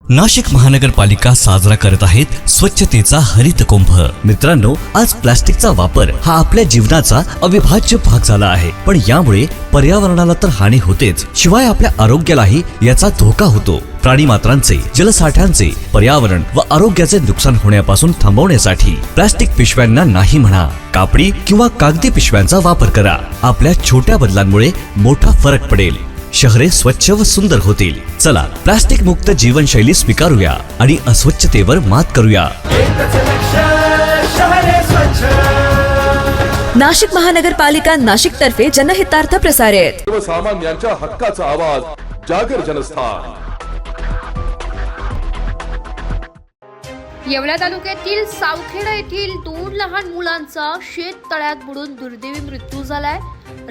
नाशिक महानगरपालिका साजरा करत आहेत स्वच्छतेचा हरित कुंभ। मित्रांनो, आज प्लास्टिकचा वापर हा आपल्या जीवनाचा अविभाज्य भाग झाला आहे, पण यामुळे पर्यावरणाला तर हानी होतेच, शिवाय आपल्या आरोग्यालाही याचा धोका होतो। प्राणी मात्रांचे, जलसाठ्यांचे, पर्यावरण व आरोग्याचे नुकसान होण्यापासून थांबवण्यासाठी प्लास्टिक पिशव्यांना नाही म्हणा, कापडी किंवा कागदी पिशव्यांचा वापर करा। आपल्या छोट्या बदलांमुळे मोठा फरक पडेल, शहरे स्वच्छ व सुंदर होतील। चला, प्लास्टिक मुक्त जीवनशैली स्वीकारूया आणि अस्वच्छतेवर मात करूया। नाशिक महानगरपालिका नाशिक तर्फे जनहितार्थ प्रसारित सर्वसामान्यांच्या हक्काचा आवाज, जागर जनस्थान। येवला तालुक्यातील सावखेडा येथील 2 लहान मुलांचा शेततळ्यात बुडून दुर्दैवी मृत्यू झालाय।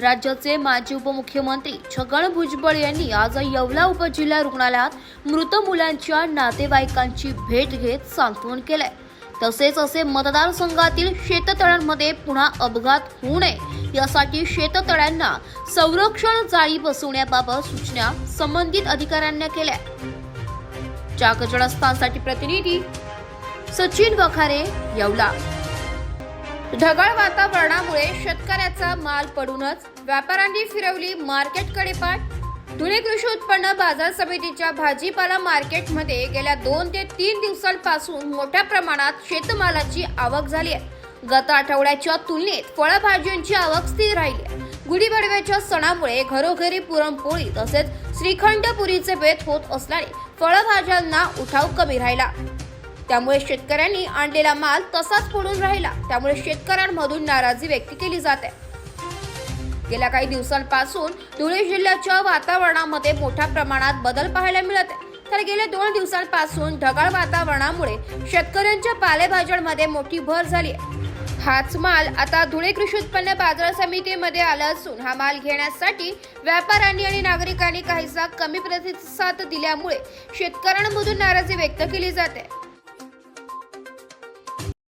राज्याचे माजी उपमुख्यमंत्री छगन भुजबळ यांनी आज येवला उपजिल्हा रुग्णालयात मृत मुलांच्या नातेवाईकांची भेट घेत सांत्वन केलंय। तसेच असे मतदारसंघातील शेततळ्यांमध्ये पुन्हा अपघात होऊ नये यासाठी शेततळ्यांना संरक्षण जाळी बसवण्याबाबत सूचना संबंधित अधिकाऱ्यांना केल्या। जागरणस्थानसाठी प्रतिनिधी सचिन वखारे, येवला। ढगाळ वातावरणामुळे शेतकऱ्याचा माल पडूनच व्यापाऱ्यांनी फिरवली मार्केटकडे पाठ। धुळे कृषी उत्पन्न बाजार समितीच्या भाजीपाला मार्केटमध्ये गेल्या 2 ते 3 दिवसांपासून मोठ्या प्रमाणात शेतमालाची आवक झाली आहे। गत आठवड्याच्या तुलनेत फळभाज्यांची आवक स्थिर राहिली आहे। गुढीपाडव्याच्या सणामुळे घरोघरी पुरणपोळी तसेच श्रीखंड पुरीचे बेत होत असल्याने फळभाज्यांना उठाव कमी राहिला। त्यामुळे शेतकऱ्यांनी आणलेला माल तसाच पडून राहिला, त्यामुळे शेतकऱ्यांमधून नाराजी व्यक्त केली जाते। गेल्या काही दिवसांपासून धुळे जिल्ह्याच्या वातावरणामध्ये मोठ्या प्रमाणात बदल पाहायला मिळत आहे, तर गेल्या 2 दिवसांपासून ढगाळ वातावरणामुळे शेतकऱ्यांच्या पालेभाज्यांमध्ये मोठी भर झाली आहे। हाच माल आता धुळे कृषी उत्पन्न बाजार समितीमध्ये आला असून हा माल घेण्यासाठी व्यापाऱ्यांनी आणि नागरिकांनी काहीसा कमी प्रतिसाद दिल्यामुळे शेतकऱ्यांमधून नाराजी व्यक्त केली जाते।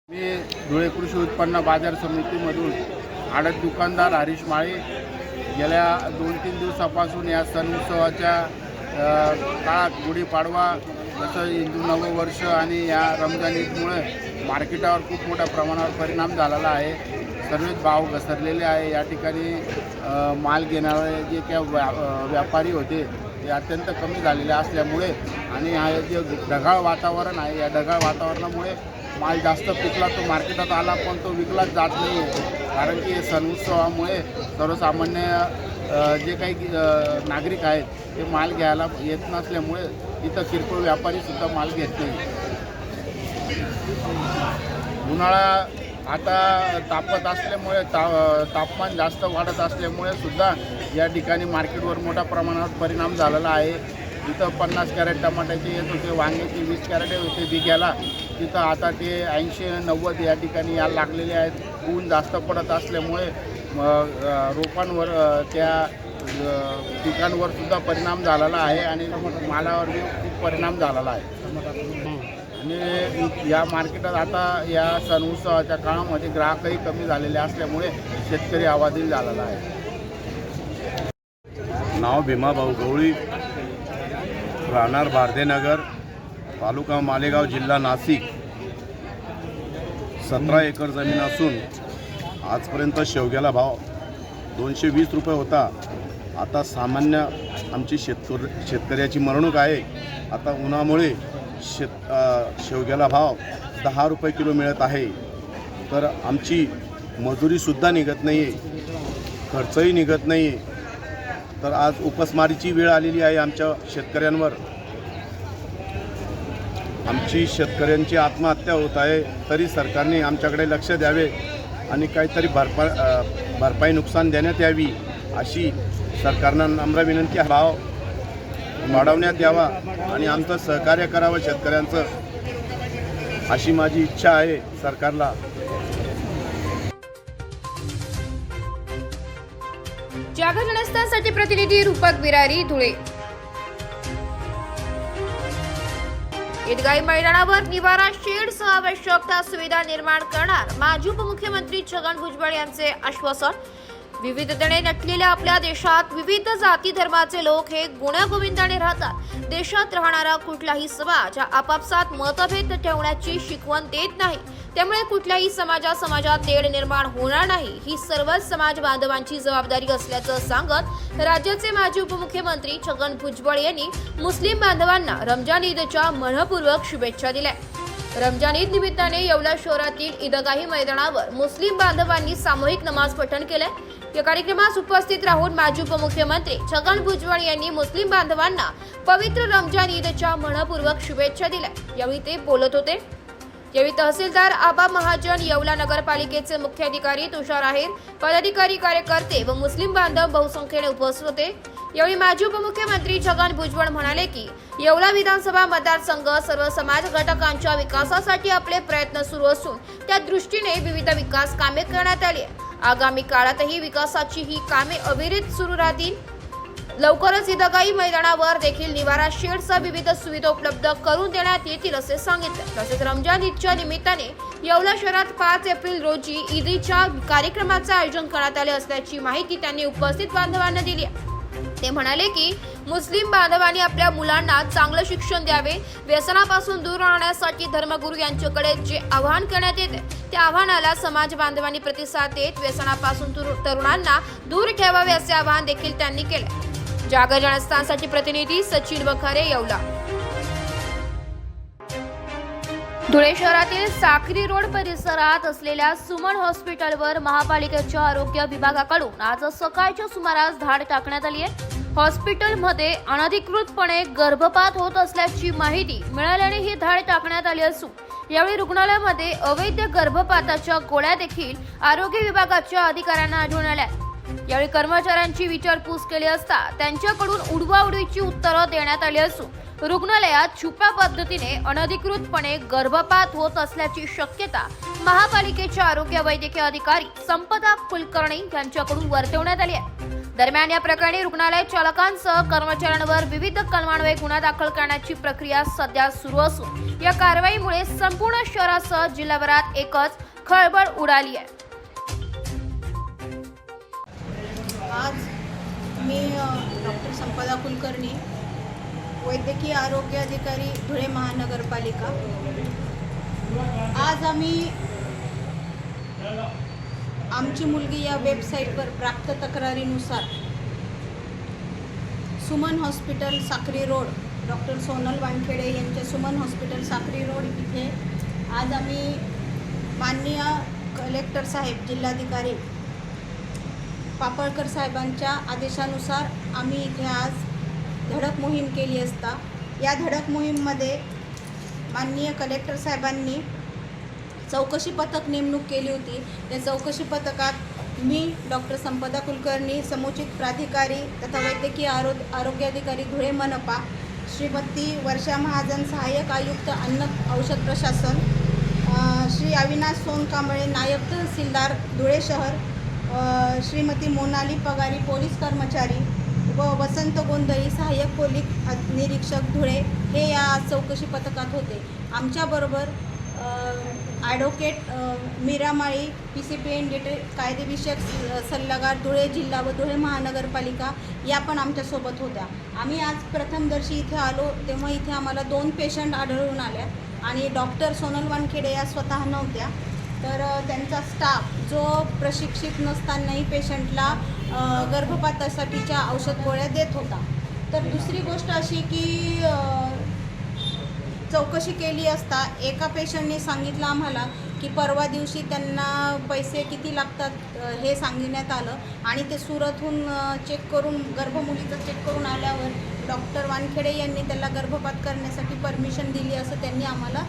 मी धुळे कृषी उत्पन्न बाजार समितीमधून आडत दुकानदार हरीश माळे गेल्या 2-3 दिवसापासून या सण उत्सवाच्या काळात गुढीपाडवा तसं हिंदू नववर्ष आणि या रमजान ईदमुळे मार्केटावर खूप मोठ्या प्रमाणावर परिणाम झालेला आहे। सर्वच भाव घसरलेले आहे। या ठिकाणी माल घेणारे जे काही व्यापारी होते ते अत्यंत कमी झालेले असल्यामुळे आणि हा जे ढगाळ वातावरण आहे, या ढगाळ वातावरणामुळे माल जास्त पिकला तो मार्केटात आला, पण तो विकलाच जात नाही। कारण की सण उत्सवामुळे सर्वसामान्य जे काही नागरिक आहेत ते माल घ्यायला येत नसल्यामुळे इथं किरकोळ व्यापारीसुद्धा माल घेत नाही। उन्हाळा आता तापत असल्यामुळे तापमान जास्त वाढत असल्यामुळे सुद्धा या ठिकाणी मार्केटवर मोठ्या प्रमाणावर परिणाम झालेला आहे। तिथं 50 कॅरेट टमाट्याचे येत होते, वांग्याचे 20 कॅरेट होते बिघ्याला, तिथं आता ते 80-90 या ठिकाणी यायला लागलेले आहेत। ऊन जास्त पडत असल्यामुळे रोपांवर त्या पिकांवर सुद्धा परिणाम झालेला आहे आणि मालावर खूप परिणाम झालेला आहे। आणि या मार्केटात आता या सण उत्सवाच्या काळामध्ये ग्राहकही कमी झालेले असल्यामुळे शेतकरी आवाजील झालेला आहे। नाव भीमाभाऊ गवळी, राहणार भारदेनगर, तालुका मालेगाव, जिल्हा नाशिक। 17 एकर जमीन असून आजपर्यंत शेवग्याला भाव 220 रुपये होता। आता सामान्य आमची शेतकऱ्याची मरणूक आहे। आता उन्हामुळे शेवग्याला भाव 10 रुपये किलो मिळत आहे, तर आमची मजुरीसुद्धा निघत नाही आहे, खर्चही निघत नाही आहे। तर आज उपासमारीची वेळ आलेली आहे आमच्या शेतकऱ्यांवर। आमची शेतकऱ्यांची आत्महत्या होत आहे, तरी सरकारने आमच्याकडे लक्ष द्यावे आणि काहीतरी भरपाई नुकसान देण्यात यावी अशी सरकारनं नम्र विनंती। भाव वाढवण्यात यावा आणि आमचं सहकार्य करावं शेतकऱ्यांचं, अशी माझी इच्छा आहे सरकारला। जागरणस्थानसाठी प्रतिनिधी रूपक बिरारी, धुळे। ईदगाही मैदानावर निवारा शेडसह आवश्यक सुविधा निर्माण करणार माजी उपमुख्यमंत्री छगन भुजबळ यांचे आश्वासन। विविधतेने नटलेल्या आपल्या देशात विविध जाती धर्माचे लोक हे गुण्यागोविंदाने राहतात. देशात राहणारा कुठलाही समाज हा आपापसात मतभेद ठेवण्याची शिकवण देत नाही. त्यामुळे कुठल्याही समाजात तेढ निर्माण होणार नाही ही सर्वच समाज बांधवांची जबाबदारी असल्याचं सांगत राज्याचे माजी उपमुख्यमंत्री छगन भुजबळ यांनी मुस्लिम बांधवांना रमजान ईदच्या मनपूर्वक शुभेच्छा दिल्या. रमजान ईद निमित्ताने येवला शहरातील ईदगाही मैदानावर मुस्लिम बांधवांनी सामूहिक नमाज पठण केले. या कार्यक्रमास उपस्थित राहून माजी उपमुख्यमंत्री छगन भुजबळ यांनी मुस्लिम बांधवांना पवित्र रमजान ईदच्या मनपूर्वक शुभेच्छा दिल्या. यावेळी ते बोलत होते. यावेळी तहसीलदार आबा महाजन, येवला नगरपालिकेचे मुख्याधिकारी तुषार आहेर, पदाधिकारी, कार्यकर्ते व मुस्लिम बांधव बहुसंख्येने उपस्थित होते. यावेळी माजी उपमुख्यमंत्री छगन भुजबळ म्हणाले की येवला विधानसभा मतदारसंघ सर्व समाज घटकांच्या विकासासाठी आपले प्रयत्न सुरू असून त्या दृष्टीने विविध विकास कामे करण्यात आली आहे. आगामी काळातही विकासाची ही कामे अविरत सुरू राहतील. लवकरच ईदगाही मैदानावर देखील निवारा शेडसह विविध सुविधा उपलब्ध करून देण्यात येतील असे सांगितले. तसेच रमजान ईदच्या निमित्ताने येवला शहरात 5 एप्रिल रोजी ईदच्या कार्यक्रमाचे आयोजन करण्यात आले असल्याची माहिती त्यांनी उपस्थित बांधवांना दिली. ते म्हणाले की मुस्लिम बांधवांनी आपल्या मुलांना चांगलं शिक्षण द्यावे, व्यसनापासून दूर राहण्यासाठी धर्मगुरू यांच्याकडे जे आवाहन करण्यात येते त्या आव्हानाला समाज बांधवांनी प्रतिसाद देत व्यसनापासून तरुणांना दूर ठेवावे असे आवाहन देखील त्यांनी केले. जागर जनस्थानसाठी प्रतिनिधी सचिन वखारे, येवला. धुळे शहरातील साक्री रोड परिसरात असलेल्या सुमन हॉस्पिटलवर महापालिकेच्या आरोग्य विभागाकडून आज सकाळच्या सुमारास धाड टाकण्यात आली आहे. हॉस्पिटलमध्ये अनधिकृतपणे गर्भपात होत असल्याची माहिती मिळाल्याने ही धाड टाकण्यात आली असून यावेळी रुग्णालयामध्ये अवैध गर्भपाताच्या गोळ्या देखील आरोग्य विभागाच्या अधिकाऱ्यांना आढळून आल्या. यावेळी कर्मचाऱ्यांची विचारपूस केली असता त्यांच्याकडून उडवाउडवीची उत्तरं देण्यात आली असून रुग्णालयात छुप्या पद्धतीने अनधिकृतपणे गर्भपात होत असल्याची शक्यता महापालिकेचे आरोग्य वैद्यकीय अधिकारी संपदा कुलकर्णी यांच्याकडून वर्तवण्यात आली आहे. दरम्यान या प्रकरणी रुग्णालय चालकांसह कर्मचाऱ्यांवर विविध कलमान्वये गुन्हा दाखल करण्याची प्रक्रिया सध्या सुरू असून या कारवाईमुळे संपूर्ण शहरासह जिल्हाभरात एकच खळबळ उडाली आहे. आज मी डॉक्टर संपदा कुलकर्णी, वैद्यकीय आरोग्य अधिकारी धुळे महानगरपालिका. आज आम्ही आमची मुलगी या वेबसाईटवर प्राप्त तक्रारीनुसार Suman hospital Sakri road, doctor Sonal Wankhede यांच्या सुमन हॉस्पिटल साक्री रोड इथे आज आम्ही माननीय कलेक्टर साहेब, जिल्हाधिकारी पापळकर साहेबांच्या आदेशानुसार आम्ही इथे आज धडक मोहीम केली असता या धडक मोहीममध्ये माननीय कलेक्टर साहेबांनी चौकशी पथक नेमणूक केली होती. त्या चौकशी पथकात मी, डॉक्टर संपदा कुलकर्णी, समुचित प्राधिकारी तथा वैद्यकीय आरोग्य अधिकारी धुळे मनपा, श्रीमती वर्षा महाजन, सहाय्यक आयुक्त अन्न औषध प्रशासन, श्री अविनाश सोनकांबळे, नायब तहसीलदार धुळे शहर, श्रीमती मोनाली पगारी, पोलीस कर्मचारी व वसंत गोंधळी, सहाय्यक पोलीस निरीक्षक धुळे हे या चौकशी पथकात होते. आमच्याबरोबर ॲडव्होकेट मीरा माळी, PCPN कायदेविषयक सल्लागार धुळे जिल्हा व धुळे महानगरपालिका या पण आमच्यासोबत होत्या. आम्ही आज प्रथमदर्शी इथे आलो तेव्हा इथे आम्हाला 2 पेशंट आढळून आल्या आणि डॉक्टर सोनल वानखेडे या स्वतः नव्हत्या. तर त्यांचा स्टाफ जो प्रशिक्षित नसतानाही पेशंटला गर्भपातासाठीच्या औषध गोळ्या देत होता. तर दुसरी गोष्ट अशी की चौकशी केली असता एका पेशंटने सांगितलं आम्हाला की परवा दिवशी त्यांना पैसे किती लागतात हे सांगण्यात आलं आणि ते सुरतहून चेक करून गर्भमुलीचं चेक करून आल्यावर डॉक्टर वानखेडे यांनी त्याला गर्भपात करण्यासाठी परमिशन दिली असं त्यांनी आम्हाला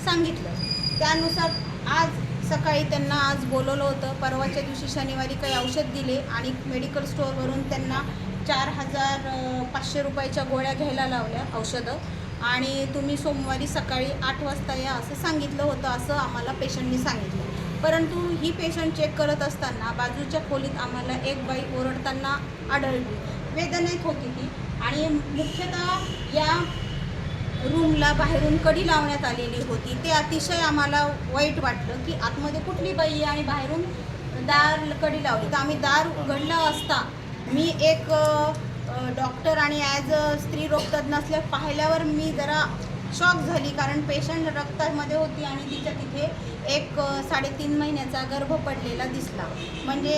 सांगितलं. त्यानुसार आज सकाळी त्यांना आज बोलवलं होतं. परवाच्या दिवशी शनिवारी काही औषध दिले आणि मेडिकल स्टोअरवरून त्यांना 4,500 रुपयाच्या गोळ्या घ्यायला लावल्या औषधं आणि तुम्ही सोमवारी सकाळी 8 वाजता या असं सांगितलं होतं असं आम्हाला पेशंटनी सांगितलं. परंतु ही पेशंट चेक करत असताना बाजूच्या खोलीत आम्हाला एक बाई ओरडताना आढळली. वेदनेत होती ती आणि मुख्यतः या रूमला बाहेरून कडी लावण्यात आलेली होती. ते अतिशय आम्हाला वाईट वाटलं की आतमध्ये कुठली बाई आहे आणि बाहेरून दार कडी लावली. तर आम्ही दार उघडलं असता मी एक डॉक्टर आणि ॲज अ स्त्रीरोग तज्ज्ञ असल्या पाहिल्यावर मी जरा शॉक झाली, कारण पेशंट रक्तामध्ये होती आणि तिच्या तिथे एक 3.5 महिन्याचा गर्भ पडलेला दिसला. म्हणजे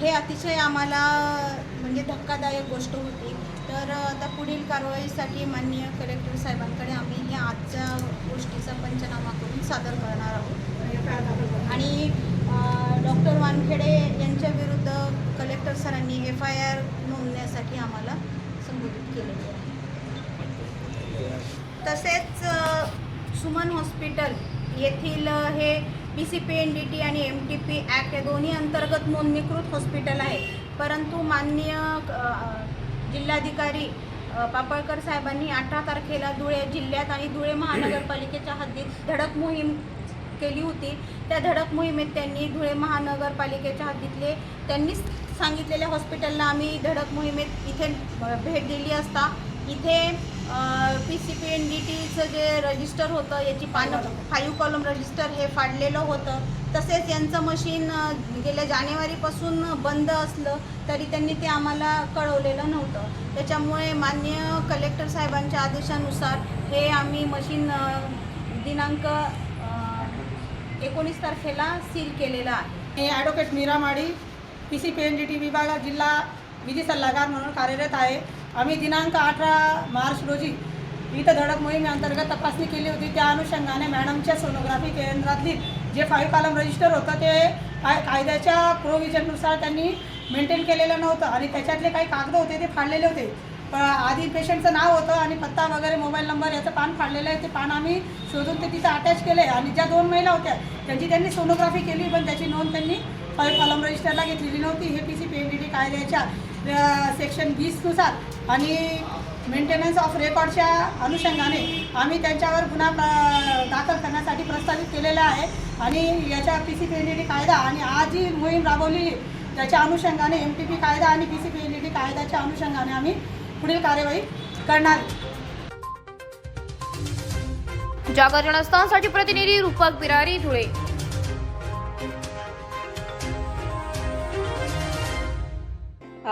हे अतिशय आम्हाला म्हणजे धक्कादायक गोष्ट होती. तर आता पुढील कारवाईसाठी माननीय कलेक्टर साहेबांकडे आम्ही या आजच्या गोष्टीचा पंचनामा करून सादर करणार आहोत आणि डॉक्टर वानखेडे यांच्या विरुद्ध कलेक्टर सरांनी FIR नोंदण्यासाठी आम्हाला संबोधित केलेले आहे. तसेच सुमन हॉस्पिटल येथील हे PCPNDT आणि MTP ॲक्ट या दोन्ही अंतर्गत नोंदणीकृत हॉस्पिटल आहे. परंतु माननीय जिल्हाधिकारी पापळकर साहेबांनी 18 तारखेला धुळे जिल्ह्यात आणि धुळे महानगरपालिकेच्या हद्दीत धडक मोहीम केली होती. त्या धडक मोहिमेत त्यांनी धुळे महानगरपालिकेच्या हद्दीतले त्यांनी सांगितलेल्या हॉस्पिटलला आम्ही धडक मोहिमेत इथे भेट दिली असता इथे PCPNDTचं जे रजिस्टर होतं याची 5 कॉलम रजिस्टर हे फाडलेलं होतं. तसेच यांचं मशीन गेल्या जानेवारीपासून बंद असलं तरी त्यांनी ते आम्हाला कळवलेलं नव्हतं. त्याच्यामुळे माननीय कलेक्टर साहेबांच्या आदेशानुसार हे आम्ही मशीन दिनांक 19 तारखेला सील केलेलं आहे. मी ॲडव्होकेट मीरा माडी PCPNDT विभागात जिल्हा विधी सल्लागार म्हणून कार्यरत आहे. आम्ही दिनांक 18 मार्च रोजी इथं धडक मोहिमेअंतर्गत तपासणी केली होती. त्या अनुषंगाने मॅडमच्या सोनोग्राफी केंद्रातली जे 5 कॉलम रजिस्टर होतं ते कायद्याच्या प्रोव्हिजननुसार त्यांनी मेंटेन केलेलं नव्हतं आणि त्याच्यातले काही कागद होते ते फाडलेले होते. आधी पेशंटचं नाव होतं आणि पत्ता वगैरे मोबाईल नंबर याचं पान फाडलेलं आहे. ते पान आम्ही शोधून ते तिथं अटॅच केले आणि ज्या 2 महिला होत्या त्यांची त्यांनी सोनोग्राफी केली पण त्याची नोंद त्यांनी 5 कॉलम रजिस्टरला घेतलेली नव्हती. हे PCPNDT कायद्याच्या सेक्शन 20नुसार आणि मेंटेनन्स ऑफ रेकॉर्डच्या अनुषंगाने आम्ही त्यांच्यावर गुन्हा दाखल करण्यासाठी प्रस्तावित केलेला आहे आणि याच्या PCPNDT कायदा आणि आज जी मोहीम राबवली त्याच्या अनुषंगाने MTP कायदा आणि PCPNDT कायद्याच्या अनुषंगाने आम्ही पुढील कार्यवाही करणार. जागर जनस्थानसाठी प्रतिनिधी रूपक बिरारी, धुळे.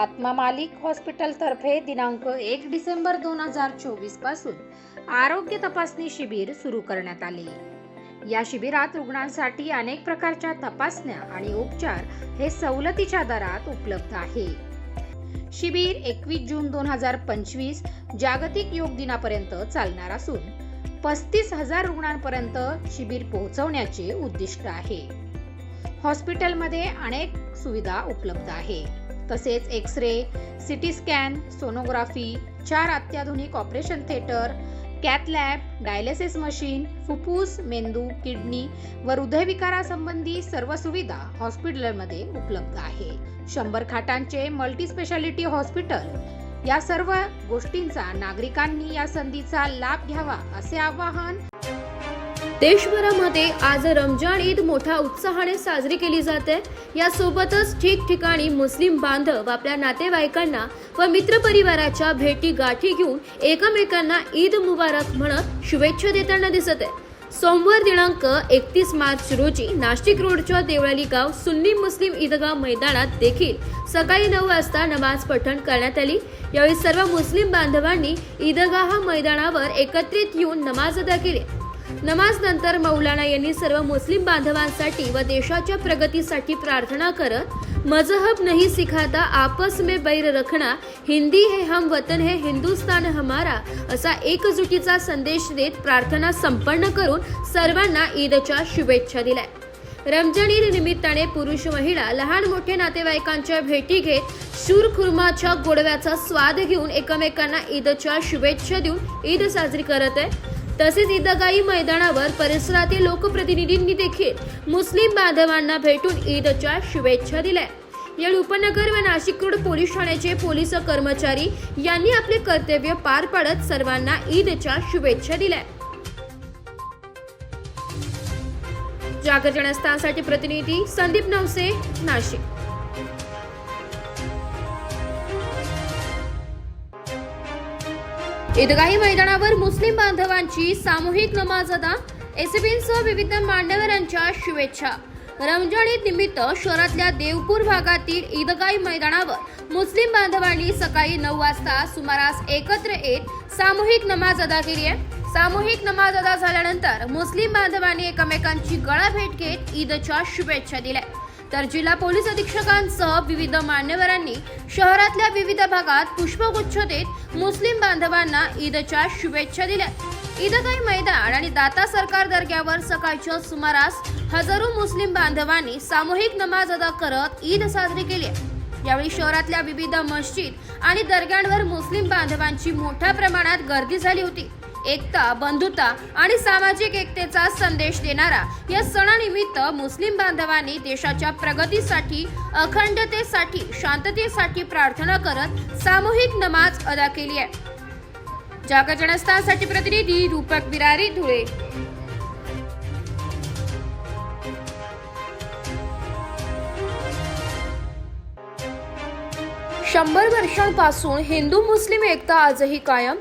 आत्मा मालिक हॉस्पिटलतर्फे दिनांक 1 डिसेंबर 2024 पासून आरोग्य तपासणी शिबिर सुरू करण्यात आले. या शिबिरात रुग्णांसाठी अनेक प्रकारच्या तपासण्या आणि उपचार हे सवलतीच्या दरात उपलब्ध आहे. शिबिर 21 जून 2025 जागतिक योग दिनापर्यंत चालणार असून 35,000 रुग्णांपर्यंत शिबिर पोहोचवण्याचे उद्दिष्ट आहे. हॉस्पिटलमध्ये अनेक सुविधा उपलब्ध आहे. तसेच एक्स-रे, CT स्कॅन, सोनोग्राफी, 4 अत्याधुनिक operation theatre, cath lab, dialysis machine, फुफ्फुस, मेंदू, किडनी व हृदयविकारासंबंधी सर्व सुविधा हॉस्पिटलमध्ये उपलब्ध आहे. 100 खाटांचे मल्टी स्पेशालिटी हॉस्पिटल. या सर्व गोष्टींचा नागरिकांनी या संधीचा लाभ घ्यावा असे आवाहन. देशभरामध्ये आज रमजान ईद मोठ्या उत्साहाने साजरी केली जाते. यासोबतच ठिकठिकाणी मुस्लिम बांधव आपल्या नातेवाईकांना व मित्रपरिवाराच्या भेटी गाठी घेऊन एकमेकांना ईद मुबारक म्हणत शुभेच्छा देताना दिसत आहे. सोमवार दिनांक 31 मार्च रोजी नाशिक रोडच्या देवळाली गाव सुन्नी मुस्लिम ईदगाह मैदानात देखील सकाळी 9 वाजता नमाज पठण करण्यात आली. यावेळी सर्व मुस्लिम बांधवांनी ईदगाह मैदानावर एकत्रित येऊन नमाज अदा केली. नमाज नंतर मौलाना यांनी सर्व मुस्लिम बांधवांसाठी व देशाच्या प्रगतीसाठी प्रार्थना करत मजहब नहीं सिखाता आपस में बैर रखना, हिंदी है हम वतन है हिंदुस्तान हमारा असा एकजुटीचा संदेश देत प्रार्थना संपन्न करून सर्वांना ईदच्या शुभेच्छा दिल्या. रमजान ईद निमित्ताने पुरुष महिला लहान मोठे नातेवाईकांच्या भेटी घेत शूर खुर्माच्या गोडव्याचा स्वाद घेऊन एकमेकांना ईदच्या शुभेच्छा देऊन ईद साजरी करत आहे. तसेच ईदगाही मैदानावर परिसरातील लोकप्रतिनिधींनी देखील मुस्लिम बांधवांना भेटून ईदच्या शुभेच्छा दिल्या. या उपनगर व नाशिक रोड पोलीस ठाण्याचे पोलीस कर्मचारी यांनी आपले कर्तव्य पार पाडत सर्वांना ईदच्या शुभेच्छा दिल्या. जागर जनस्थानसाठी प्रतिनिधी संदीप नवसे, नाशिक. ईदगाही मैदानावर मुस्लिम बांधवांची सामूहिक नमाज अदा. एसीबींसह विविध मान्यवरांच्या शुभेच्छा. रमजान ईद निमित्त शहरातल्या देवपूर भागातील ईदगाही मैदानावर मुस्लिम बांधवांनी सकाळी 9 वाजता सुमारास एकत्र येत सामूहिक नमाज अदा केली आहे। सामूहिक नमाज अदा झाल्यानंतर मुस्लिम बांधवांनी एकमेकांची गळाभेट घेत ईदच्या शुभेच्छा दिल्या। तर जिल्हा पोलीस अधीक्षकांसह विविध मान्यवरांनी शहरातल्या विविध भागात पुष्पगुच्छ देत मुस्लिम बांधवांना ईदच्या शुभेच्छा दिल्या। ईदगाही मैदान आणि दाता सरकार दर्ग्यावर सकाळच्या सुमारास हजारो मुस्लिम बांधवांनी सामूहिक नमाज अदा करत ईद साजरी केली। यावेळी शहरातल्या विविध मस्जिद आणि दर्ग्यांवर मुस्लिम बांधवांची मोठ्या प्रमाणात गर्दी झाली होती। एकता, बंधुता आणि सामाजिक एकतेचा संदेश देणारा या सणानिमित्त मुस्लिम बांधवांनी देशाच्या प्रगतीसाठी, अखंडतेसाठी, शांततेसाठी प्रार्थना करत सामूहिक नमाज अदा केली आहे। जागर जनस्थानसाठी प्रतिनिधी रूपक बिरारी, धुळे। 100 वर्षांपासून हिंदू मुस्लिम एकता आजही कायम।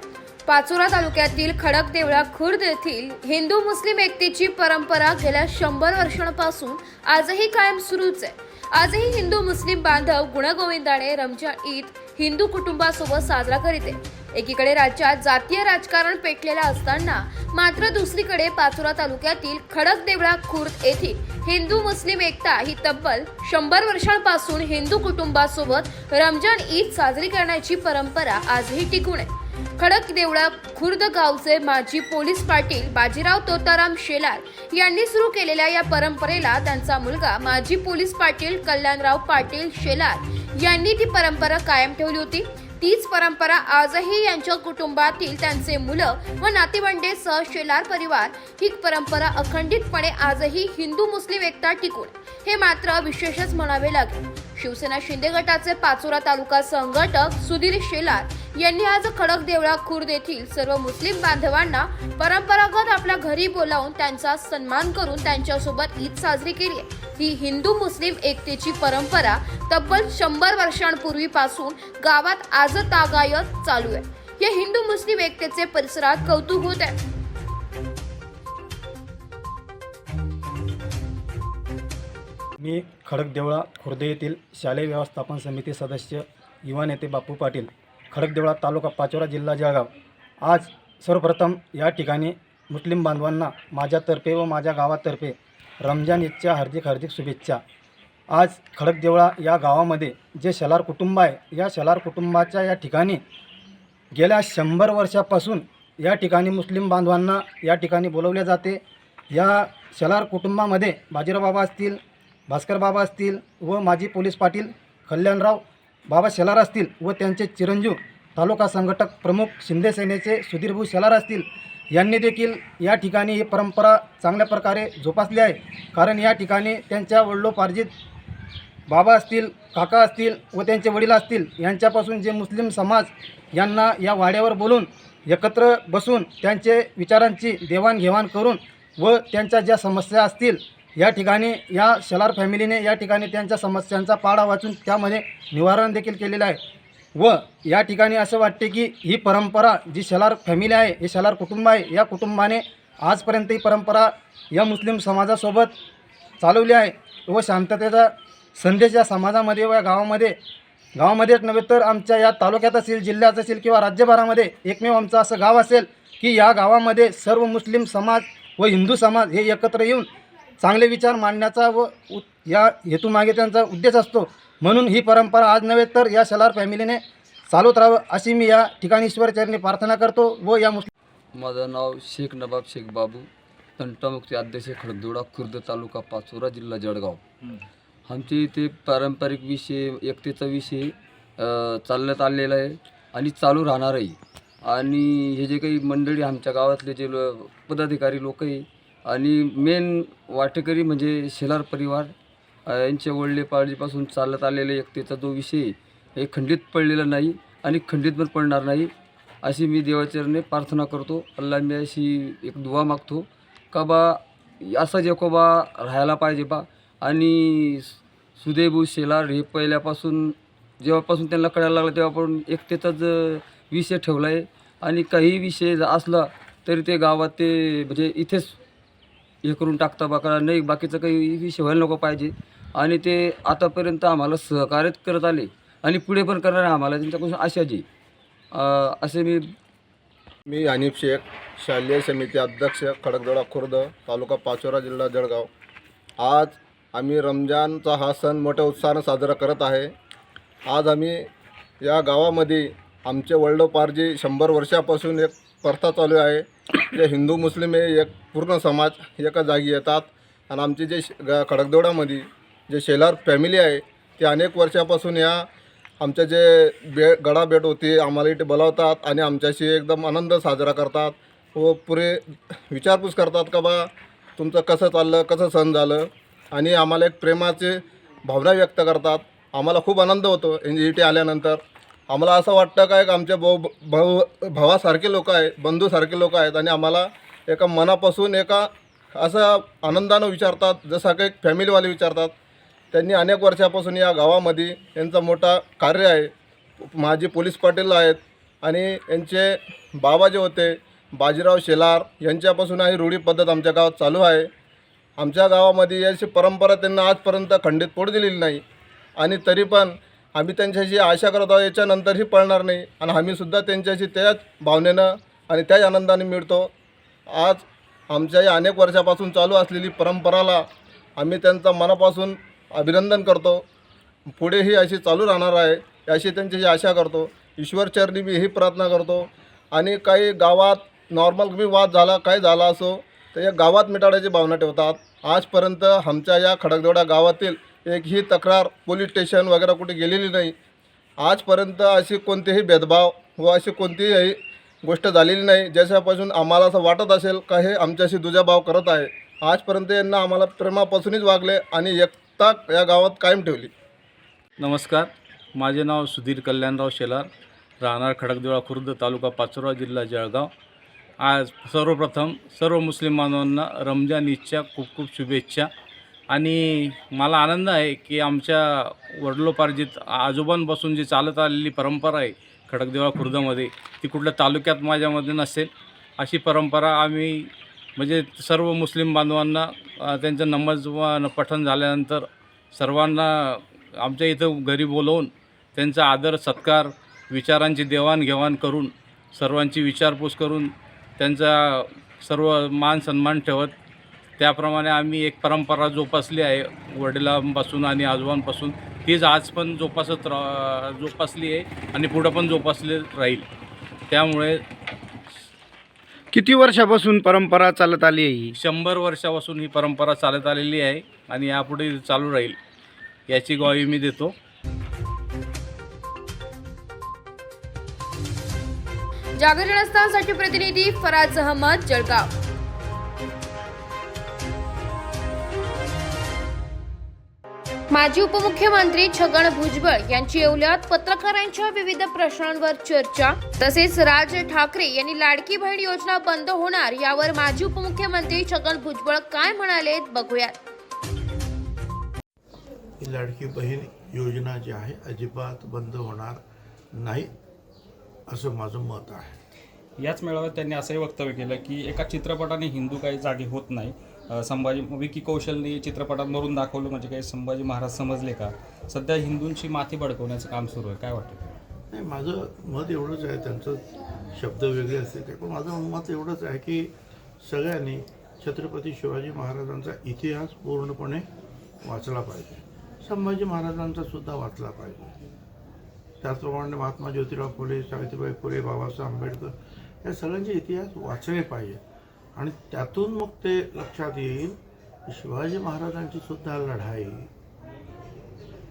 पाचोरा तालुक्यातील खडकदेवळा खुर्द येथील हिंदू मुस्लिम एकतेची परंपरा गेल्या 100 वर्षांपासून आजही कायम सुरूच आहे। आजही हिंदू मुस्लिम बांधव गुणगोविंदाने रमजान ईद हिंदू कुटुंबासोबत साजरा करीत आहे। एकीकडे राज्यात जातीय राजकारण पेटलेलं असताना मात्र दुसरीकडे पाचोरा तालुक्यातील खडकदेवळा खुर्द येथील हिंदू मुस्लिम एकता ही तब्बल 100 वर्षांपासून हिंदू कुटुंबासोबत रमजान ईद साजरी करण्याची परंपरा आजही टिकून आहे। खडकदेवळा खुर्द गावचे माजी पोलीस पाटील बाजीराव तोताराम शेलार यांनी सुरू केलेल्या या परंपरेला त्यांचा मुलगा माजी पोलीस पाटील कल्याणराव पाटील शेलार यांनी ती परंपरा कायम ठेवली होती। तीच परंपरा आजही यांच्या कुटुंबातील त्यांचे मुलं व नातेवाईकांसह शेलार परिवार ही परंपरा अखंडितपणे आजही हिंदू मुस्लिम एकता टिकून, हे मात्र विशेषच म्हणावे लागेल। शिवसेना शिंदे गटाचे पाचोरा तालुका संघटक सुधीर शेलार यांनी आज खडकदेवळा खुर्द येथील सर्व मुस्लिम बांधवांना परंपरागत आपल्या घरी बोलावून त्यांचा सन्मान करून त्यांच्यासोबत ईद साजरी केली आहे। ही हिंदू मुस्लिम एकतेची परंपरा तब्बल 100 वर्षांपूर्वीपासून गावात आजतागायत चालू आहे। या हिंदू मुस्लिम एकतेचे परिसरात कौतुक होत आहे। मी खडकदेवळा खुर्द येथील शालेय व्यवस्थापन समिती सदस्य युवा नेते बापू पाटील, खडकदेवळा तालुका पाचोरा जिल्हा जळगाव। आज सर्वप्रथम या ठिकाणी मुस्लिम बांधवांना माझ्यातर्फे व माझ्या गावातर्फे रमजान ईदच्या हार्दिक शुभेच्छा। आज खडकदेवळा या गावामध्ये जे शेलार कुटुंब आहे, या शेलार कुटुंबाच्या या ठिकाणी गेल्या 100 वर्षापासून या ठिकाणी मुस्लिम बांधवांना या ठिकाणी बोलवले जाते। या शेलार कुटुंबामध्ये बाजीराव बाबा असतील, भास्कर बाबा असतील व माजी पोलीस पाटील कल्याणराव बाबा शेलार असतील व त्यांचे चिरंजीव तालुका संघटक प्रमुख शिंदे सेनेचे सुधीरभाऊ शेलार असतील, यांनी देखील या ठिकाणी ही परंपरा चांगल्या प्रकारे जोपासली आहे। कारण या ठिकाणी त्यांच्या वडिलोपार्जित बाबा असतील, काका असतील व त्यांचे वडील असतील यांच्यापासून जे मुस्लिम समाज यांना या वाड्यावर बोलून एकत्र बसून त्यांचे विचारांची देवाणघेवाण करून व त्यांच्या ज्या समस्या असतील या ठिकाणी या शेलार फॅमिलीने या ठिकाणी त्यांच्या समस्यांचा पाडा वाचून त्यामध्ये निवारण देखील केलेलं आहे। व या ठिकाणी असं वाटते की ही परंपरा जी शेलार फॅमिली आहे, हे शेलार कुटुंब आहे, या कुटुंबाने आजपर्यंत ही परंपरा या मुस्लिम समाजासोबत चालवली आहे व शांततेचा संदेश या समाजामध्ये व या गावामध्येच नव्हे तर आमच्या या तालुक्यात असेल, जिल्ह्यात असेल किंवा राज्यभरामध्ये एकमेव आमचं असं गाव असेल की या गावामध्ये सर्व मुस्लिम समाज व हिंदू समाज हे एकत्र येऊन चांगले विचार मांडण्याचा व या हेतूमागे त्यांचा उद्देश असतो। म्हणून ही परंपरा आज नव्हे तर या शेलार फॅमिलीने चालवत राहावं अशी मी या ठिकाणी ईश्वरचरणी प्रार्थना करतो। व या माझं नाव शेख नवाब शेख बाबू, तंटामुक्ती अध्यक्ष खडकदेवळा खुर्द तालुका पाचोरा जिल्हा जळगाव। आमचे इथे पारंपरिक विषय, एकतेचा विषय चालण्यात आलेला आहे आणि चालू राहणारही। आणि हे जे काही मंडळी आमच्या गावातले जे पदाधिकारी लोक आहे आणि मेन वाटेकरी म्हणजे शेलार परिवार यांच्या वडिलोपार्जीपासून चालत आलेल्या एकतेचा जो विषय हे खंडित पडलेला नाही आणि खंडित पण पडणार नाही अशी मी देवाचरणी प्रार्थना करतो। अल्लाह मी अशी एक दुआ मागतो का बा असा जेकोबा राहायला पाहिजे बा। आणि सुधीरभाऊ शेलार हे पहिल्यापासून जेव्हापासून त्यांना कळायला लागलं तेव्हापासून एकतेचाच विषय ठेवला आहे। आणि काही विषय असला तरी ते गावात ते म्हणजे इथेच हे करून टाकता बाका नाही, बाकीचं काही विषय व्हायला नको पाहिजे. आणि ते आतापर्यंत आम्हाला सहकार्य करत आले आणि पुढे पण करणार आहे. आम्हाला त्यांच्याकडून आशाची असे मी हनीफ शेख, शालेय समिती अध्यक्ष, खडकदोडा खुर्द, तालुका पाचोरा, जिल्हा जळगाव. आज आम्ही रमजानचा हा सण मोठ्या उत्साहानं साजरा करत आहे. आज आम्ही या गावामध्ये आमचे वडिलोपार्जी 100 वर्षापासून एक प्रथा चालू आहे. जे हिंदू मुस्लिम हे एक पूर्ण समाज एका जागी येतात आणि आमची जे खडकदोडामध्ये जे शेलार फॅमिली आहे ते अनेक वर्षापासून या आमच्या जे गडा भेट होती आम्हाला इथे बोलावतात आणि आमच्याशी एकदम आनंद साजरा करतात व पुरे विचारपूस करतात का बा तुमचं कसं चाललं, कसं सण झालं, आणि आम्हाला एक प्रेमाची भावना व्यक्त करतात. आम्हाला खूप आनंद होतो इथे आल्यानंतर. आम्हाला असं वाटतं काय की आमच्या भावासारखे लोक आहेत, बंधूसारखे लोक आहेत आणि आम्हाला एका मनापासून एका असं आनंदानं विचारतात जसं काही फॅमिलीवाले विचारतात. त्यांनी अनेक वर्षापासून या गावामध्ये यांचा मोठा कार्य आहे. माजी पोलीस पाटील आहेत आणि यांचे बाबा जे होते बाजीराव शेलार यांच्यापासून ही रूढी पद्धत आमच्या गावात चालू आहे. आमच्या गावामध्ये याची परंपरा त्यांना आजपर्यंत खंडित पडू दिलेली नाही आणि तरी पण आम्ही त्यांच्याशी आशा करत आहोत याच्यानंतरही पळणार नाही आणि आम्हीसुद्धा त्यांच्याशी त्याच भावनेनं आणि त्याच आनंदाने मिळतो. आज आमच्या या अनेक वर्षापासून चालू असलेली परंपराला आम्ही त्यांचा मनापासून अभिनंदन करतो. पुढेही अशी चालू राहणार आहे अशी त्यांच्याशी आशा करतो. ईश्वरचरणी मी ही प्रार्थना करतो. आणि काही गावात नॉर्मल मी वाद झाला काय झाला असो तर या गावात मिटाळायची भावना ठेवतात. आजपर्यंत आमच्या या खडकदोडा गावातील एकही तक्रार पोलीस स्टेशन वगैरे कुठे गेलेली नाही. आजपर्यंत अशी कोणतेही भेदभाव व अशी कोणतीही गोष्ट झालेली नाही ज्याच्यापासून आम्हाला असं वाटत असेल का हे आमच्याशी दुजाभाव करत आहे. आजपर्यंत यांना आम्हाला प्रेमापासूनच वागले आणि एकता या गावात कायम ठेवली. नमस्कार, माझे नाव सुधीर कल्याणराव शेलार, राहणार खडकदेवळा खुर्द, तालुका पाचोरा, जिल्हा जळगाव. आज सर्वप्रथम सर्व मुस्लिम बांधवांना रमजान ईदच्या खूप खूप शुभेच्छा. आणि मला आनंद आहे की आमच्या वडिलोपार्जित आजोबांपासून जी चालत आलेली परंपरा आहे खडकदेवळा खुर्दमध्ये ती कुठल्या तालुक्यात माझ्यामध्ये नसेल. अशी परंपरा आम्ही म्हणजे सर्व मुस्लिम बांधवांना त्यांचं नमाज पठण झाल्यानंतर सर्वांना आमच्या इथं घरी बोलवून त्यांचा आदर सत्कार, विचारांची देवाणघेवाण करून सर्वांची विचारपूस करून त्यांचा सर्व मान सन्मान ठेवत त्याप्रमाणे आम्ही एक परंपरा जोपासली आहे वडिलांपासून आणि आजोबांपासून. तीच आज पण जोपासली आहे आणि पुढं पण जोपासली राहील. त्यामुळे किती वर्षापासून परंपरा चालत आली आहे? 100 वर्षापासून ही परंपरा चालत आलेली आहे आणि यापुढे चालू राहील याची ग्वाही मी देतो. जागर जनस्थानसाठी प्रतिनिधी फराज अहमद, जळगाव. माजी उपमुख्यमंत्री छगन भुजबळ यांची येवल्यात पत्रकारांच्या विविध प्रश्नांवर चर्चा. तसेच राज ठाकरे यांनी लाडकी बहीण योजना बंद होणार यावर माजी उपमुख्यमंत्री छगन भुजबळ काय म्हणाले बघूयात. ही लाडकी बहीण योजना जी आहे अजिबात बंद होणार नाही असं माझं मत आहे. याच मेळाव्यात त्यांनी असंही वक्तव्य केलं की एका चित्रपटाने हिंदू काही जागे होत नाही. संभाजी विकी कौशलने चित्रपटात मरून दाखवलं म्हणजे काही संभाजी महाराज समजले का? सध्या हिंदूंची माथी बडकवण्याचं काम सुरू आहे, काय वाटतं? नाही, माझं मत एवढंच आहे. त्यांचं शब्द वेगळे असते ते, पण माझं मत एवढंच आहे की सगळ्यांनी छत्रपती शिवाजी महाराजांचा इतिहास पूर्णपणे वाचला पाहिजे. संभाजी महाराजांचा सुद्धा वाचला पाहिजे. त्याचप्रमाणे महात्मा ज्योतिराव फुले, सावित्रीबाई फुले, बाबासाहेब आंबेडकर या सगळ्यांचे इतिहास वाचले पाहिजे आणि त्यातून मग ते लक्षात येईल की शिवाजी महाराजांची सुद्धा लढाई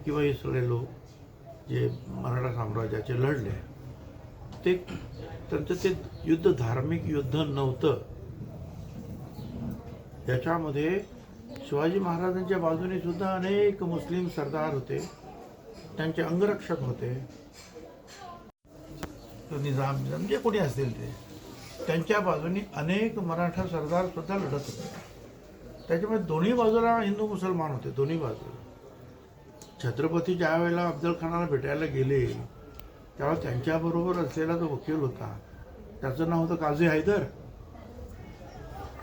किंवा हे सगळे लोक जे मराठा साम्राज्याचे लढले ते त्यांचं ते युद्ध धार्मिक युद्ध नव्हतं. त्याच्यामध्ये शिवाजी महाराजांच्या बाजूने सुद्धा अनेक मुस्लिम सरदार होते, त्यांचे अंगरक्षक होते, निजाम जे कोणी असतील ते त्यांच्या बाजूने अनेक मराठा सरदार सुद्धा लढत होते. त्याच्यामुळे दोन्ही बाजूला हिंदू मुसलमान होते, दोन्ही बाजूला. छत्रपती ज्या वेळेला अफजल खानाला भेटायला गेले तेव्हा त्यांच्याबरोबर असलेला जो वकील होता त्याचं नाव होतं काझी हैदर.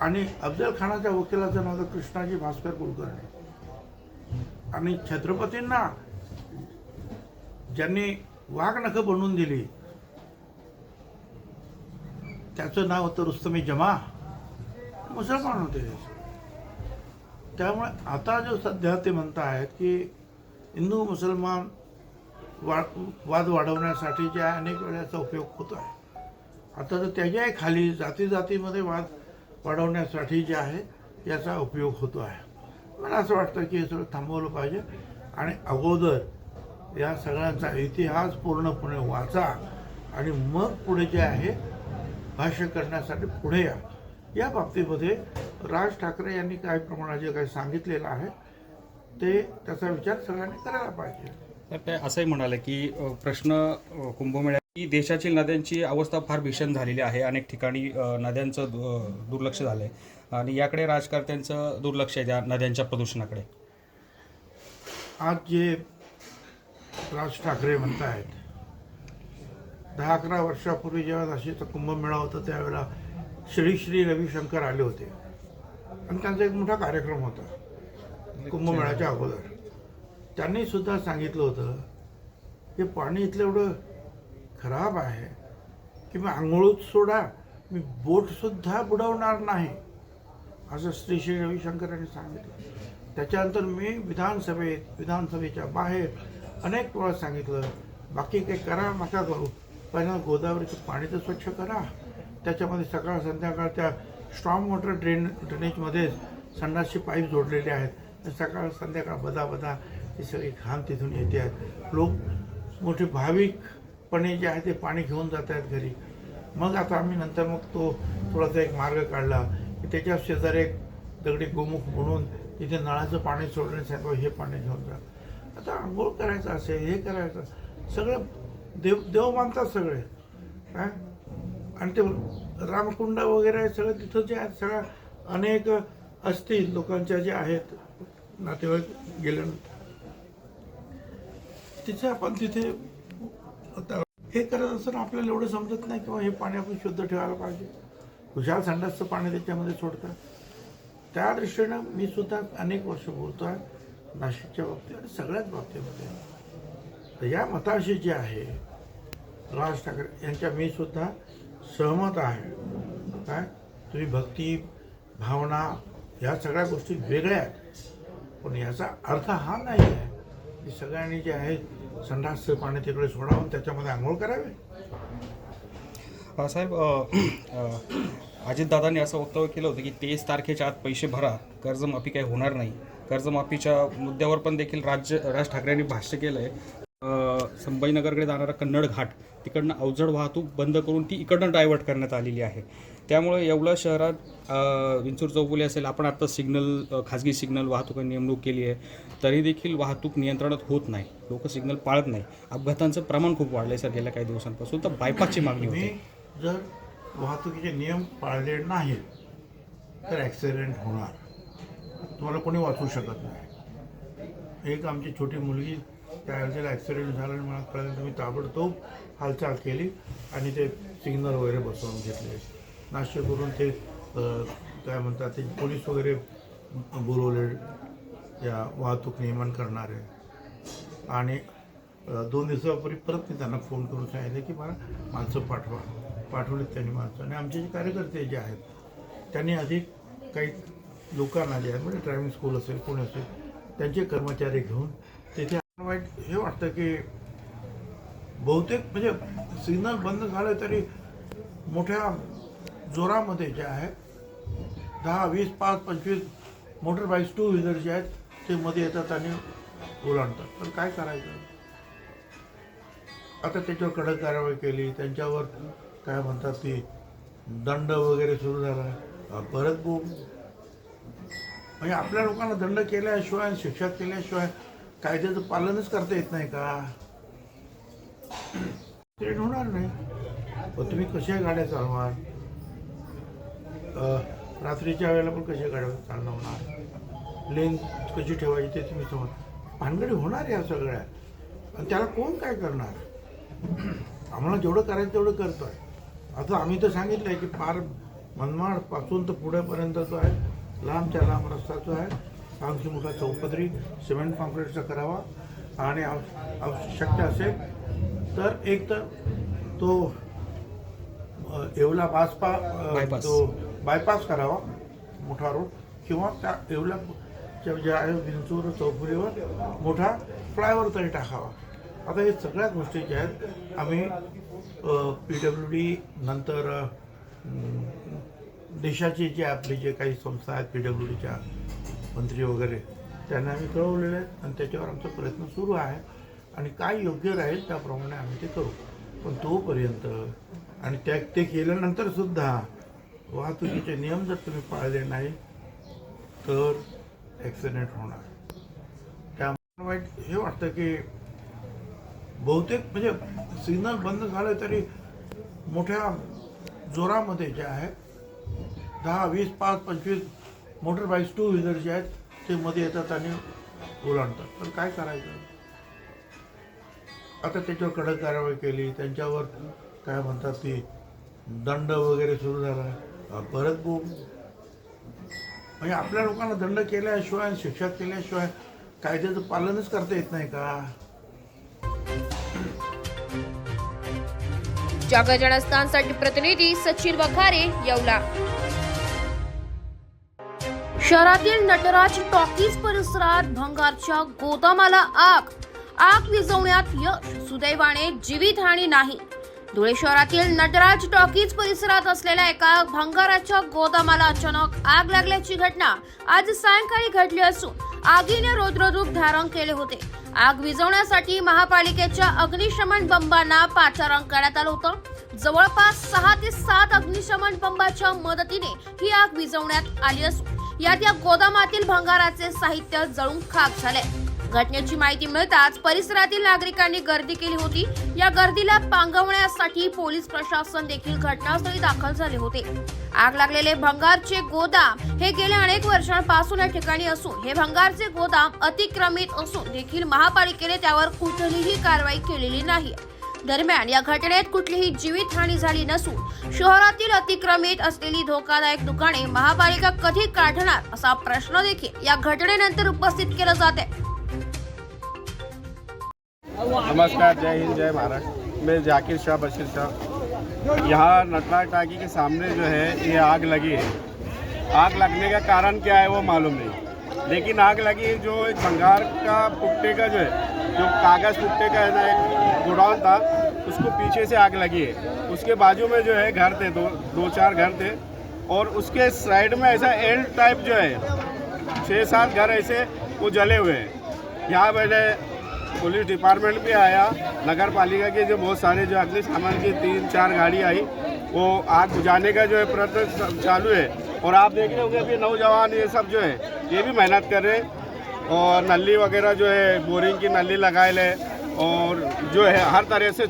आणि अफजल खानाच्या वकिलाचं नाव होतं कृष्णाजी भास्कर कुलकर्णी. आणि छत्रपतींना ज्यांनी वाघनखं बनवून दिली त्याचं नाव होतं रुस्तमी जमा, मुसलमान होते. त्यामुळे आता जो सध्या ते म्हणत आहेत की हिंदू मुसलमान वाद वाढवण्यासाठी ज्या अनेक वेळेचा उपयोग होतो आहे, आता तर त्याच्याही खाली जातीमध्ये वाद वाढवण्यासाठी जे आहे याचा उपयोग होतो आहे. मला असं वाटतं की हे सगळं थांबवलं पाहिजे आणि अगोदर या सगळ्यांचा इतिहास पूर्णपणे वाचा आणि मग पुढे जे आहे भाष्य करण्यासाठी पुढे या. या बाबतीमध्ये राज ठाकरे यांनी काही प्रमाणात जे काही सांगितलेलं आहे ते त्याचा विचार सगळ्यांनी करायला पाहिजे. तर ते असंही म्हणाले की प्रश्न कुंभमेळ्यात की देशातील नद्यांची अवस्था फार भीषण झालेली आहे. अनेक ठिकाणी नद्यांचं दुर्लक्ष झालं आहे आणि याकडे राजकारत्यांचं दुर्लक्ष आहे त्या नद्यांच्या प्रदूषणाकडे. आज जे राज ठाकरे म्हणत आहेत 10-11 वर्षापूर्वी जेव्हा नाशिकचा कुंभमेळा होता त्यावेळेला श्री रविशंकर आले होते आणि त्यांचा एक मोठा कार्यक्रम होता कुंभमेळ्याच्या अगोदर. त्यांनी सुद्धा सांगितलं होतं की पाणी इथलं एवढं खराब आहे की मी आंघोळूच सोडा, मी बोटसुद्धा बुडवणार नाही, असं श्री रविशंकर यांनी सांगितलं. त्याच्यानंतर मी विधानसभेच्या बाहेर अनेक वेळा सांगितलं बाकी काही करा नका करू, पहिल्यांदा गोदावरीचं पाणी तर स्वच्छ करा, त्याच्यामध्ये सकाळ संध्याकाळ त्या स्ट्रॉंग वॉटर ड्रेनेजमध्ये संडासची पाईप जोडलेले आहेत, सकाळ संध्याकाळ बदा ही सगळी घाण तिथून येते आहेत. लोक मोठे भाविकपणे जे आहे ते पाणी घेऊन जात आहेत घरी. मग आता आम्ही नंतर मग तो थोडासा एक मार्ग काढला की त्याच्या शेजारी एक दगडी गोमुख म्हणून तिथे नळाचं पाणी सोडण्यासाठी हे पाणी घेऊन जा. आता आंघोळ करायचं असेल हे करायचं सगळं देव मानतात सगळे काय. आणि ते रामकुंड वगैरे सगळं तिथं जे आहेत सगळं अनेक असतील लोकांच्या जे आहेत नातेवाईक गेल्यानंतर तिथे आपण तिथे हे करत असताना आपल्याला एवढं समजत नाही किंवा हे पाणी आपण शुद्ध ठेवायला पाहिजे. खुशाल संडासचं पाणी त्याच्यामध्ये सोडतात. त्या दृष्टीनं मी सुद्धा अनेक वर्ष बोलतो आहे नाशिकच्या बाबतीत आणि सगळ्याच बाबतीमध्ये. तर या मताशी जे आहे राज ठाकरे यांच्या मी सुद्धा सहमत आहे. काय तुम्ही भक्ती भावना ह्या सगळ्या गोष्टी वेगळ्या आहेत, पण याचा अर्थ हा नाही आहे की सगळ्यांनी जे आहे संडासचं पाणी तिकडे सोडावं त्याच्यामध्ये आंघोळ करावे. साहेब अजितदादांनी असं वक्तव्य केलं होतं की 23 तारखेच्या आत पैसे भरा, कर्जमाफी काही होणार नाही. कर्जमाफीच्या मुद्द्यावर पण देखील राज ठाकरेंनी भाष्य केलं आहे. संभाजीनगरकडे जाणारा कन्नड घाट तिकडनं अवजड वाहतूक बंद करून ती इकडनं डायव्हर्ट करण्यात आलेली आहे. त्यामुळे येवला शहरात विंचूर चौफुली असेल, आपण आता खाजगी सिग्नल वाहतूक नेमणूक केली आहे, तरी देखील वाहतूक नियंत्रणात होत नाही. लोक सिग्नल पाळत नाही. अपघातांचं प्रमाण खूप वाढलं आहे सर गेल्या काही दिवसांपासून. तर बायपासची मागणी होती. जर वाहतुकीचे नियम पाळले नाहीत तर ॲक्सिडेंट होणार, तुम्हाला कोणी वाचू शकत नाही. एक आमची छोटी मुलगी त्यावेळेला ॲक्सिडेंट झाला आणि मला कळलं, मी ताबडतोब हालचाल केली आणि ते सिग्नल वगैरे बसवून घेतले. नाशिकवरून ते काय म्हणतात ते पोलीस वगैरे बोलवले या वाहतूक नियमन करणारे. आणि 2 दिवसापूर्वी परत मी त्यांना फोन करून सांगितलं की मला माणसं पाठवलीत त्यांनी माणसं. आणि आमचे जे कार्यकर्ते जे आहेत त्यांनी अधिक काही लोकांना जे आहेत म्हणजे ड्रायव्हिंग स्कूल असेल कोणी असेल त्यांचे कर्मचारी घेऊन तिथे वाईट हे वाटतं की बहुतेक म्हणजे सिग्नल बंद झाले तरी मोठ्या जोरामध्ये जे आहे 10, 20, 5, 25 मोटरबाईक्स 2 व्हीलर जे आहेत ते मध्ये येतात आणि ओलांडतात. तर काय करायचं. आता त्याच्यावर कडक कारवाई केली, त्यांच्यावर काय म्हणतात ती दंड वगैरे सुरू झाला. परत म्हणजे आपल्या लोकांना दंड केल्याशिवाय शिक्षा केल्याशिवाय कायद्याचं पालनच करता येत नाही का. ट्रेन होणार नाही. पण तुम्ही कशा गाड्या चालवाल, रात्रीच्या वेळेला पण कशा गाड्या चालवणार, लेन कशी ठेवायची ते तुम्ही समज भानगडी होणार या सगळ्या. आणि त्याला कोण काय करणार. आम्हाला जेवढं करायचं तेवढं करतो आहे. आता आम्ही तर सांगितलं आहे की फार मनमाडपासून तर पुढेपर्यंत जो आहे लांबच्या लांब रस्ता जो आहे चांगली मोठा चौपदरी सिमेंट कॉन्क्रीटचा करावा आणि शक्य असेल तर एक तर तो येवला तो बायपास करावा मोठा रोड किंवा त्या येवल्याच्या ज्या आहे विंचूर चौफुलीवर मोठा फ्लायओव्हर तरी टाकावा. आता हे सगळ्या गोष्टी ज्या आहेत आम्ही PWD नंतर देशाची जे आपली जे काही संस्था आहेत PWDच्या मंत्री वगैरे त्यांना आम्ही कळवलेले आहेत आणि त्याच्यावर आमचा प्रयत्न सुरू आहे आणि काय योग्य राहील त्याप्रमाणे आम्ही ते करू. पण तोपर्यंत आणि ते केल्यानंतर सुद्धा वाहतुकीचे नियम जर तुम्ही पाळले नाही तर ॲक्सिडेंट होणार. त्यामुळे वाईट हे वाटतं की बहुतेक म्हणजे सिग्नल बंद झाले तरी मोठ्या जोरामध्ये जे आहे 10, 20, 5, 25 मोटरबाईक्स 2 व्हीलर जे आहेत ते मध्ये येतात आणि ओलांडतात. तर काय करायचं. आता त्याच्यावर कडक कारवाई केली, त्यांच्यावर काय म्हणतात ती दंड वगैरे सुरू झाला. परत म्हणजे आपल्या लोकांना दंड केल्याशिवाय शिक्षा केल्याशिवाय कायद्याचं पालनच करता येत नाही का. जागर जनस्थानसाठी प्रतिनिधी सचिन वखारे येवला. शहरातील नटराज टॉकीज परिसरात भंगारच्या गोदामाला आग विझवण्यात यश. सुदैवाने जीवितहानी नाही. धुळे शहरातील नटराज टॉकीज परिसरात असलेल्या एका भंगाराच्या गोदामाला अचानक आग लागल्याची घटना आज सायंकाळी घडली असून आगीने रौद्ररूप धारण केले होते. आग विझवण्यासाठी महापालिकेच्या अग्निशमन बंबांना पाचारण करण्यात आलं होतं. जवळपास 6 ते 7 अग्निशमन बंबाच्या मदतीने ही आग विझवण्यात आली असून यात या गोदामातील भंगाराचे साहित्य जळून खाक झाले. घटनेची माहिती मिळताच परिसरातील नागरिकांनी गर्दी केली होती. या गर्दीला पांगवण्यासाठी पोलीस प्रशासन देखील घटनास्थळी दाखल झाले होते. आग लागलेले भंगारचे गोदाम हे गेल्या अनेक वर्षांपासून या ठिकाणी असून हे भंगारचे गोदाम अतिक्रमित असून देखील महापालिकेने त्यावर कुठलीही कारवाई केलेली नाही. दरम्यान या घटनेत कुठलीही जीवितहानी झाली नसून शहरातील अतिक्रमित असलेली धोकादायक दुकाने महापालिका कधी काढणार असा प्रश्न देखील या घटनेनंतर उपस्थित केला जात आहे. नमस्कार, जय हिंद, जय महाराष्ट्र. मैं जाकिर शाह बशीर शाह. यहाँ नटराज टाकी के सामने जो है ये आग लगी है. आग लगने का कारण क्या है वो मालूम नहीं, लेकिन आग लगी जो एक भंगार का पुट्टे का जो है जो कागज़ पुट्टे का है ना एक गोडाउन था उसको पीछे से आग लगी है. उसके बाजू में जो है घर थे, दो चार घर थे और उसके साइड में ऐसा एल टाइप जो है 6-7 घर ऐसे वो जले हुए हैं. यहाँ मैंने पुलिस डिपार्टमेंट भी आया, नगर पालिका के जो बहुत सारे जो अग्निशमन की 3-4 गाड़ी आई, वो आग बुझाने का जो है प्रयत्न चालू है. और आप देख रहे होंगे अभी नौजवान ये सब जो है ये भी मेहनत कर रहे हैं और नली वगैरह जो है बोरिंग की नली लगाए ले और जो है हर तरह से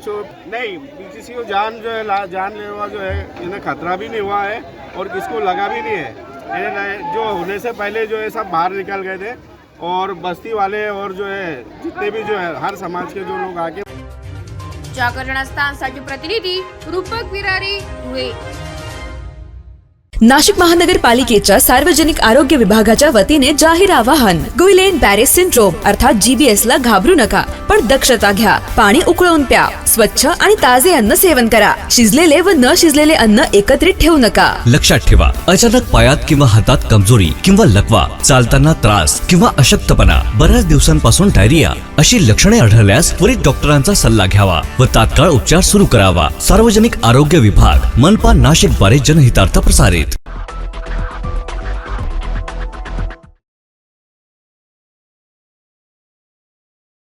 नहीं किसी को जान जो है जानलेवा जो है इन्हें खतरा भी नहीं हुआ है और किसको लगा भी नहीं है. जो होने से पहले जो है सब बाहर निकल गए थे और बस्ती वाले और जो है जितने भी जो है हर समाज के जो लोग आके. जागर जनस्थानसाठी प्रतिनिधी रूपक विरारी, धुळे. नाशिक महानगरपालिकेच्या सार्वजनिक आरोग्य विभागाच्या वतीने जाहीर आवाहन. गुइलेन बॅरे सिंड्रोम अर्थात GBS ला घाबरू नका, पण दक्षता घ्या. पाणी उकळून प्या. स्वच्छ आणि ताजे अन्न सेवन करा. शिजलेले व न शिजलेले अन्न एकत्रित ठेवू नका. लक्षात ठेवा, अचानक पायात किंवा हातात कमजोरी किंवा लकवा, चालताना त्रास किंवा अशक्तपणा, बऱ्याच दिवसांपासून डायरिया अशी लक्षणे आढळल्यास त्वरित डॉक्टरांचा सल्ला घ्यावा व तात्काळ उपचार सुरू करावा. सार्वजनिक आरोग्य विभाग मनपा नाशिक द्वारे जनहितार्थ प्रसारित.